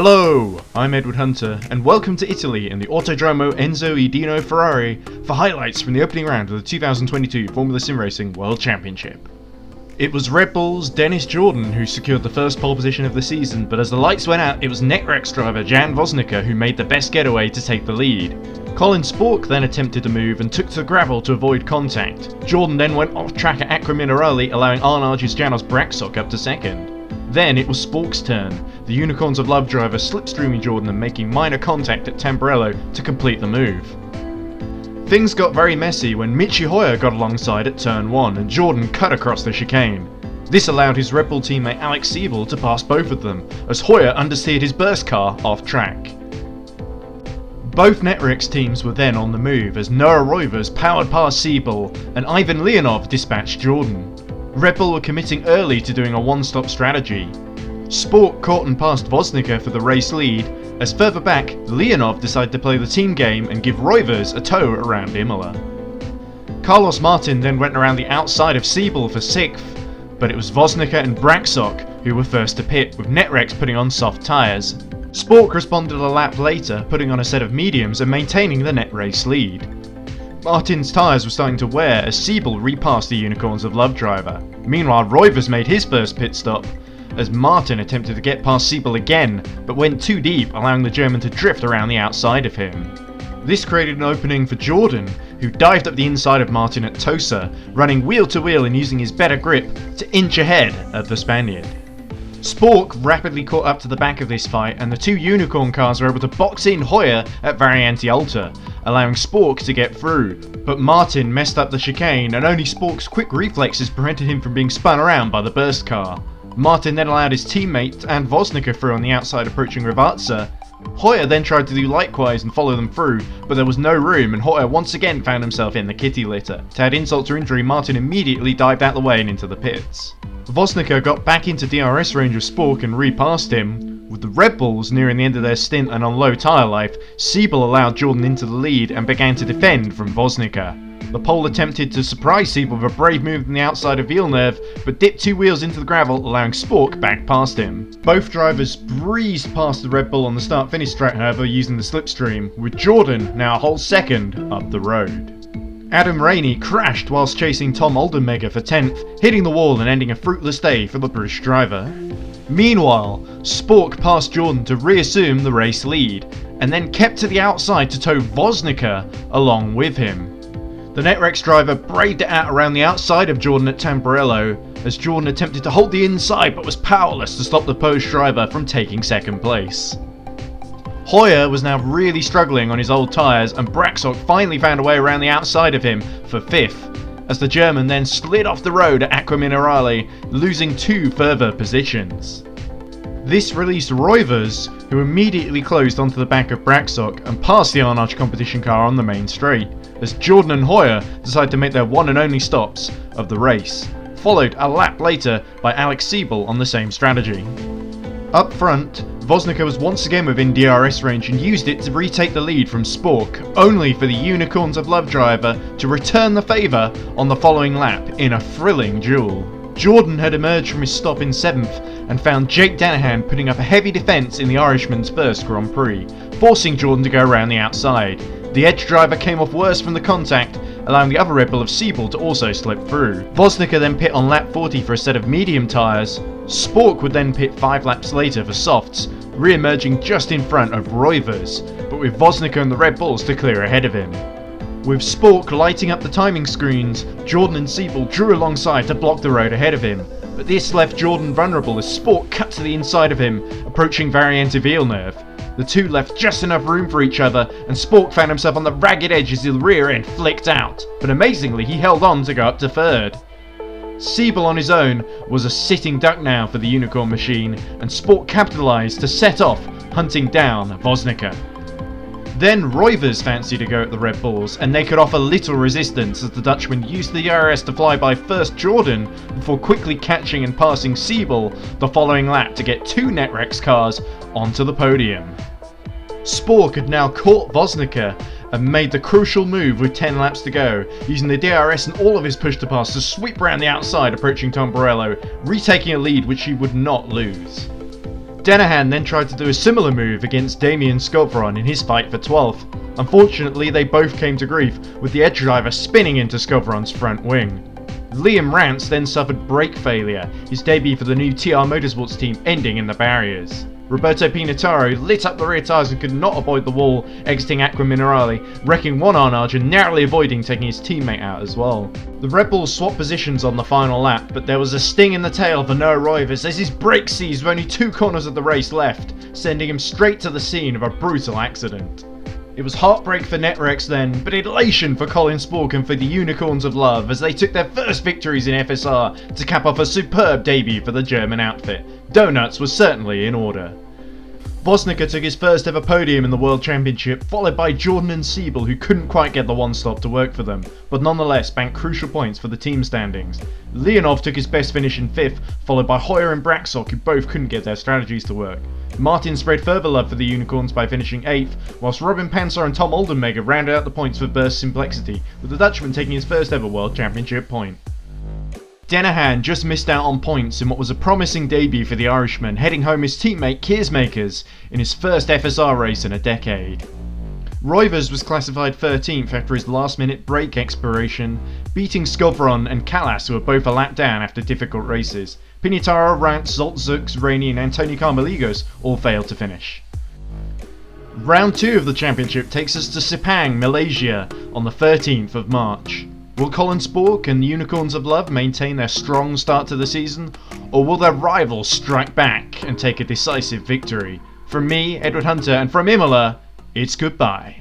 Hello, I'm Edward Hunter, and welcome to Italy in the Autodromo Enzo Edino Ferrari for highlights from the opening round of the 2022 Formula SimRacing World Championship. It was Red Bull's Dennis Jordan who secured the first pole position of the season, but as the lights went out, it was NetREX driver Jan Vosnica who made the best getaway to take the lead. Colin Spork then attempted to move and took to the gravel to avoid contact. Jordan then went off track at Acqua Minerale, allowing Arnautis Janos Braxok up to second. Then it was Spork's turn, the Unicorns of Love driver slipstreaming Jordan and making minor contact at Tamburello to complete the move. Things got very messy when Michi Hoyer got alongside at turn 1 and Jordan cut across the chicane. This allowed his Red Bull teammate Alex Siebel to pass both of them, as Hoyer understeered his burst car off track. Both NetREX teams were then on the move as Noah Roivers powered past Siebel and Ivan Leonov dispatched Jordan. Red Bull were committing early to doing a one-stop strategy. Spork caught and passed Vosnica for the race lead, as further back, Leonov decided to play the team game and give Roivers a tow around Imola. Carlos Martin then went around the outside of Siebel for 6th, but it was Vosnica and Braxok who were first to pit, with NetREX putting on soft tyres. Spork responded a lap later, putting on a set of mediums and maintaining the net race lead. Martin's tyres were starting to wear as Siebel repassed the Unicorns of Love driver. Meanwhile, Roivers made his first pit stop, as Martin attempted to get past Siebel again, but went too deep, allowing the German to drift around the outside of him. This created an opening for Jordan, who dived up the inside of Martin at Tosa, running wheel to wheel and using his better grip to inch ahead of the Spaniard. Spork rapidly caught up to the back of this fight, and the two Unicorn cars were able to box in Hoyer at Variante Alta, allowing Spork to get through, but Martin messed up the chicane and only Spork's quick reflexes prevented him from being spun around by the burst car. Martin then allowed his teammate and Vosnica through on the outside approaching Ravazza. Hoyer then tried to do likewise and follow them through, but there was no room and Hoyer once again found himself in the kitty litter. To add insult to injury, Martin immediately dived out the way and into the pits. Vosnica got back into DRS range of Spork and repassed him. With the Red Bulls nearing the end of their stint and on low tyre life, Siebel allowed Jordan into the lead and began to defend from Vosnica. The pole attempted to surprise Siebel with a brave move on the outside of Villeneuve, but dipped 2 wheels into the gravel, allowing Spork back past him. Both drivers breezed past the Red Bull on the start-finish track, however, using the slipstream, with Jordan now a whole second up the road. Adam Rainey crashed whilst chasing Tom Oldenmega for 10th, hitting the wall and ending a fruitless day for the British driver. Meanwhile, Spork passed Jordan to reassume the race lead, and then kept to the outside to tow Vosnica along with him. The NetREX driver braved it out around the outside of Jordan at Tamburello, as Jordan attempted to hold the inside but was powerless to stop the Polish driver from taking second place. Hoyer was now really struggling on his old tyres, and Braxok finally found a way around the outside of him for 5th, as the German then slid off the road at Acqua Minerale, losing 2 further positions. This released Roivers, who immediately closed onto the back of Braxok and passed the Arnautis competition car on the main straight, as Jordan and Hoyer decided to make their one and only stops of the race, followed a lap later by Alex Siebel on the same strategy. Up front, Vosnica was once again within DRS range and used it to retake the lead from Spork, only for the Unicorns of Love driver to return the favour on the following lap in a thrilling duel. Jordan had emerged from his stop in 7th and found Jake Danahan putting up a heavy defence in the Irishman's first Grand Prix, forcing Jordan to go around the outside. The Edge driver came off worse from the contact, allowing the other Red Bull of Siebel to also slip through. Vosnica then pit on lap 40 for a set of medium tyres. Spork would then pit 5 laps later for softs, re-emerging just in front of Roivers, but with Vosnica and the Red Bulls to clear ahead of him. With Spork lighting up the timing screens, Jordan and Siebel drew alongside to block the road ahead of him, but this left Jordan vulnerable as Spork cut to the inside of him, approaching Variante Villeneuve. The two left just enough room for each other, and Spork found himself on the ragged edge as the rear end flicked out, but amazingly he held on to go up to 3rd. Siebel on his own was a sitting duck now for the Unicorn machine, and Spork capitalised to set off, hunting down Vosnica. Then Roivers fancied to go at the Red Bulls, and they could offer little resistance as the Dutchman used the DRS to fly by first Jordan before quickly catching and passing Siebel the following lap to get 2 NetREX cars onto the podium. Spork had now caught Vosnica and made the crucial move with 10 laps to go, using the DRS and all of his push to pass to sweep around the outside approaching Tamburello, retaking a lead which he would not lose. Denahan then tried to do a similar move against Damien Skovron in his fight for 12th. Unfortunately, they both came to grief, with the edge driver spinning into Skovron's front wing. Liam Rance then suffered brake failure, his debut for the new TR Motorsports team ending in the barriers. Roberto Pinataro lit up the rear tyres and could not avoid the wall, exiting Aqua Minerale, wrecking one Arnage and narrowly avoiding taking his teammate out as well. The Red Bulls swapped positions on the final lap, but there was a sting in the tail for Noah Roivers as his brakes seized with only 2 corners of the race left, sending him straight to the scene of a brutal accident. It was heartbreak for Netrex then, but elation for Colin Spork and for the Unicorns of Love as they took their first victories in FSR to cap off a superb debut for the German outfit. Donuts was certainly in order. Bosnica took his first ever podium in the World Championship, followed by Jordan and Siebel, who couldn't quite get the one stop to work for them, but nonetheless banked crucial points for the team standings. Leonov took his best finish in 5th, followed by Hoyer and Braxock, who both couldn't get their strategies to work. Martin spread further love for the Unicorns by finishing 8th, whilst Robin Pansar and Tom Oldenmega rounded out the points for Burst Simplexity, with the Dutchman taking his first ever World Championship point. Denahan just missed out on points in what was a promising debut for the Irishman, heading home his teammate Keersmakers in his first FSR race in a decade. Roivers was classified 13th after his last-minute brake expiration, beating Skovron and Callas, who were both a lap down after difficult races. Pinataro, Rance, Zoltzux, Rainey and Antonio Carmeligos all failed to finish. Round 2 of the championship takes us to Sepang, Malaysia on the 13th of March. Will Colin Spork and the Unicorns of Love maintain their strong start to the season, or will their rivals strike back and take a decisive victory? From me, Edward Hunter, and from Imola, it's goodbye.